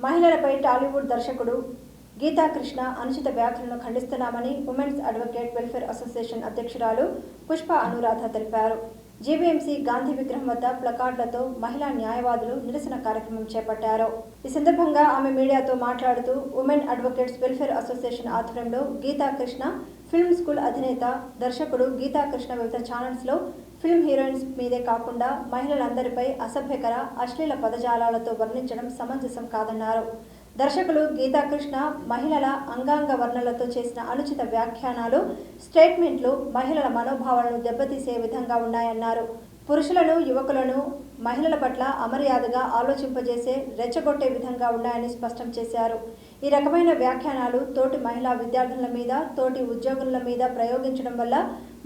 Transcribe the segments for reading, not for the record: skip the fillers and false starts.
మహిళలపై టాలీవుడ్ దర్శకుడు గీతా కృష్ణ అనుచిత వ్యాఖ్యలను ఖండిస్తున్నామని ఉమెన్స్ అడ్వకేట్ వెల్ఫేర్ అసోసియేషన్ అధ్యక్షురాలు పుష్ప అనురాధ తెలిపారు. జీవీఎంసీ గాంధీ విగ్రహం వద్ద ప్లకార్డులతో మహిళా న్యాయవాదులు నిరసన కార్యక్రమం చేపట్టారు. ఈ సందర్భంగా ఆమె మీడియాతో మాట్లాడుతూ ఉమెన్ అడ్వకేట్స్ వెల్ఫేర్ అసోసియేషన్ ఆధ్వర్యంలో గీతా కృష్ణ ఫిల్మ్ స్కూల్ అధినేత దర్శకుడు గీతా కృష్ణ వివిధ ఛానల్స్లో ఫిల్మ్ హీరోయిన్స్ మీదే కాకుండా మహిళలందరిపై అసభ్యకర అశ్లీల పదజాలాలతో వర్ణించడం సమంజసం కాదన్నారు. దర్శకులు గీతా కృష్ణ మహిళల అంగాంగ వర్ణనలతో చేసిన అనుచిత వ్యాఖ్యానాలు, స్టేట్మెంట్లు మహిళల మనోభావాలను దెబ్బతీసే విధంగా ఉన్నాయన్నారు. పురుషులను, యువకులను మహిళల పట్ల అమర్యాదగా ఆలోచింపజేసే, రెచ్చగొట్టే విధంగా ఉన్నాయని స్పష్టం చేశారు. ఈ రకమైన వ్యాఖ్యానాలు తోటి మహిళా విద్యార్థుల మీద, తోటి ఉద్యోగుల మీద ప్రయోగించడం వల్ల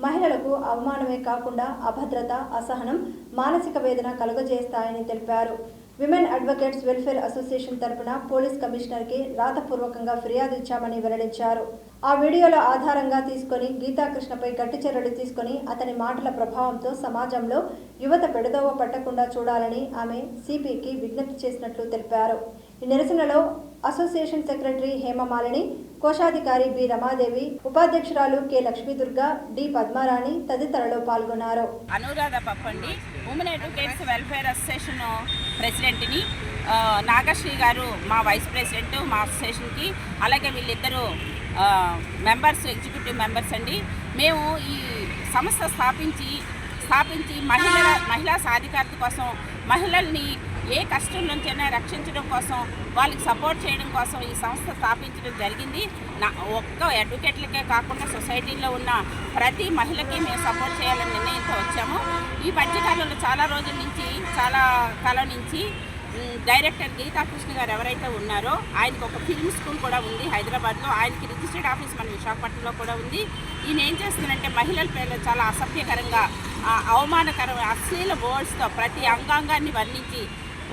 మహిళలకు అవమానమే కాకుండా అభద్రత, అసహనం, మానసిక వేదన కలుగజేస్తాయని తెలిపారు. విమెన్ అడ్వకేట్స్ వెల్ఫేర్ అసోసియేషన్ తరపున పోలీస్ కమిషనర్కి రాతపూర్వకంగా ఫిర్యాదు ఇచ్చామని వెల్లడించారు. ఆ వీడియోల ఆధారంగా తీసుకొని గీతా కృష్ణపై గట్టి చర్యలు తీసుకొని అతని మాటల ప్రభావంతో సమాజంలో యువత పెడదోవ పట్టకుండా చూడాలని ఆమె సిపికి విజ్ఞప్తి చేసినట్లు తెలిపారు. ఈ నిరసనలో అసోసియేషన్ సెక్రటరీ హేమమాలిని, కోశాధికారి బి రమాదేవి, ఉపాధ్యక్షురాలు కె లక్ష్మీదుర్గ, డి పద్మారాణి తదితరులు పాల్గొన్నారు. Anuradha Pappandi, women advocates welfare association ప్రెసిడెంట్ని, నాగశ్రీ గారు మా వైస్ ప్రెసిడెంట్ మా అసోసియేషన్కి, అలాగే వీళ్ళిద్దరూ మెంబర్స్, ఎగ్జిక్యూటివ్ మెంబర్స్ అండి. మేము ఈ సంస్థ స్థాపించి మహిళా సాధికారత కోసం, మహిళల్ని ఏ కష్టం నుంచైనా రక్షించడం కోసం, వాళ్ళకి సపోర్ట్ చేయడం కోసం ఈ సంస్థ స్థాపించడం జరిగింది. ఒక్క అడ్వకేట్లకే కాకుండా సొసైటీలో ఉన్న ప్రతి మహిళకి మేము సపోర్ట్ చేయాలని నిర్ణయంతో వచ్చాము. ఈ మధ్యకాలంలో చాలా కాలం నుంచి డైరెక్టర్ గీతా కృష్ణ గారు ఎవరైతే ఉన్నారో ఆయనకు ఒక ఫిల్మ్ స్కూల్ కూడా ఉంది హైదరాబాద్లో. ఆయనకి రిజిస్టర్డ్ ఆఫీస్ మన విశాఖపట్నంలో కూడా ఉంది. ఈయన ఏం చేస్తున్నారంటే మహిళల పేర్లు చాలా అసభ్యకరంగా, అవమానకరమైన అశ్లీల వర్డ్స్తో ప్రతి అంగాంగాన్ని వర్ణించి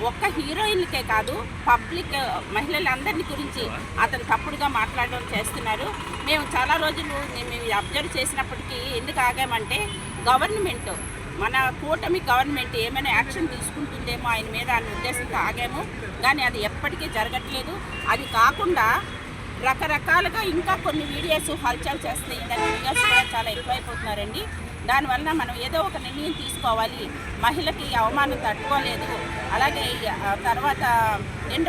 ఒక్క హీరోయిన్లకే కాదు పబ్లిక్ మహిళలందరినీ గురించి అతను తప్పుడుగా మాట్లాడడం చేస్తున్నారు. మేము చాలా రోజులు మేము అబ్జర్వ్ చేసినప్పటికీ ఎందుకు ఆగామంటే గవర్నమెంట్, మన కూటమి గవర్నమెంట్ ఏమైనా యాక్షన్ తీసుకుంటుందేమో ఆయన మీద అనే ఉద్దేశంతో ఆగాము. కానీ అది ఎప్పటికీ జరగట్లేదు. అది కాకుండా రకరకాలుగా ఇంకా కొన్ని వీడియోస్ హల్చల్ చేస్తున్నాయి. దాని వీడియోస్ కూడా చాలా ఎక్కువైపోతున్నారండి. దానివల్ల మనం ఏదో ఒక నిర్ణయం తీసుకోవాలి. మహిళకి అవమానం తట్టుకోలేదు, అలాగే తర్వాత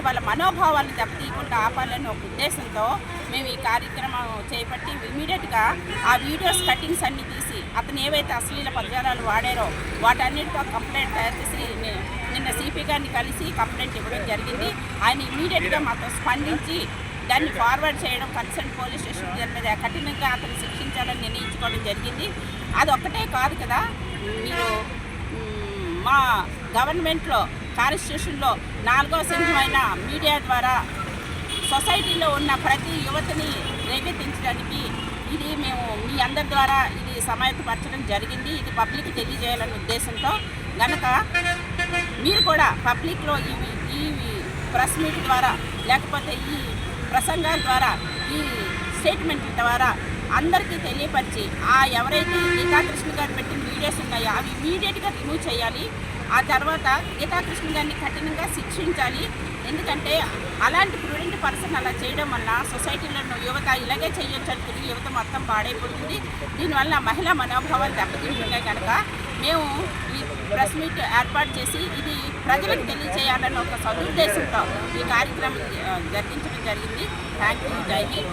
వాళ్ళ మనోభావాలను దెబ్బతీయకుండా ఆపాలని ఒక ఉద్దేశంతో మేము ఈ కార్యక్రమం చేపట్టి ఇమీడియట్గా ఆ వీడియోస్ కటింగ్స్ అన్నీ తీసి అతను ఏవైతే అశ్లీల పదజాలాలు వాడారో వాటన్నిటితో కంప్లైంట్ తయారు చేసి నిన్న సిపి గారిని కలిసి కంప్లైంట్ ఇవ్వడం జరిగింది. ఆయన ఇమీడియట్గా మాతో స్పందించి దాన్ని ఫార్వర్డ్ చేయడం, కన్సర్న్ పోలీస్ స్టేషన్ దాని మీద కఠినంగా అతను శిక్షించాలని నిర్ణయించుకోవడం జరిగింది. అది ఒక్కటే కాదు కదా, మీరు మా గవర్నమెంట్లో కాన్స్టిట్యూషన్లో 4వ సింహమైన మీడియా ద్వారా సొసైటీలో ఉన్న ప్రతి యువతని రేకెత్తించడానికి ఇది మేము మీ అందరి ద్వారా ఇది సమాయత్తపరచడం జరిగింది. ఇది పబ్లిక్ తెలియజేయాలనే ఉద్దేశంతో కనుక మీరు కూడా పబ్లిక్లో ఈ ప్రెస్ మీట్ ద్వారా లేకపోతే ఈ ప్రసంగాల ద్వారా, ఈ స్టేట్మెంట్ల ద్వారా అందరికీ తెలియపరిచి ఎవరైతే గీతా కృష్ణ గారు పెట్టిన వీడియోస్ ఉన్నాయో అవి ఇమీడియట్గా రిమూవ్ చేయాలి. ఆ తర్వాత గీతా కృష్ణ గారిని కఠినంగా శిక్షించాలి. ఎందుకంటే అలాంటి ప్రుడెంట్ పర్సన్ అలా చేయడం వల్ల సొసైటీలో యువత ఇలాగే చేయొచ్చు అనుకుని యువత మొత్తం పాడైపోతుంది. దీనివల్ల మహిళా మనోభావాలు దెబ్బతింటున్నాయి. కనుక మేము ఈ ప్రెస్ మీట్ ఏర్పాటు చేసి ఇది ప్రజలకు తెలియజేయాలని ఒక సదుద్దేశంతో ఈ కార్యక్రమం జరిగించడం జరిగింది. Thank you. జై హింద్.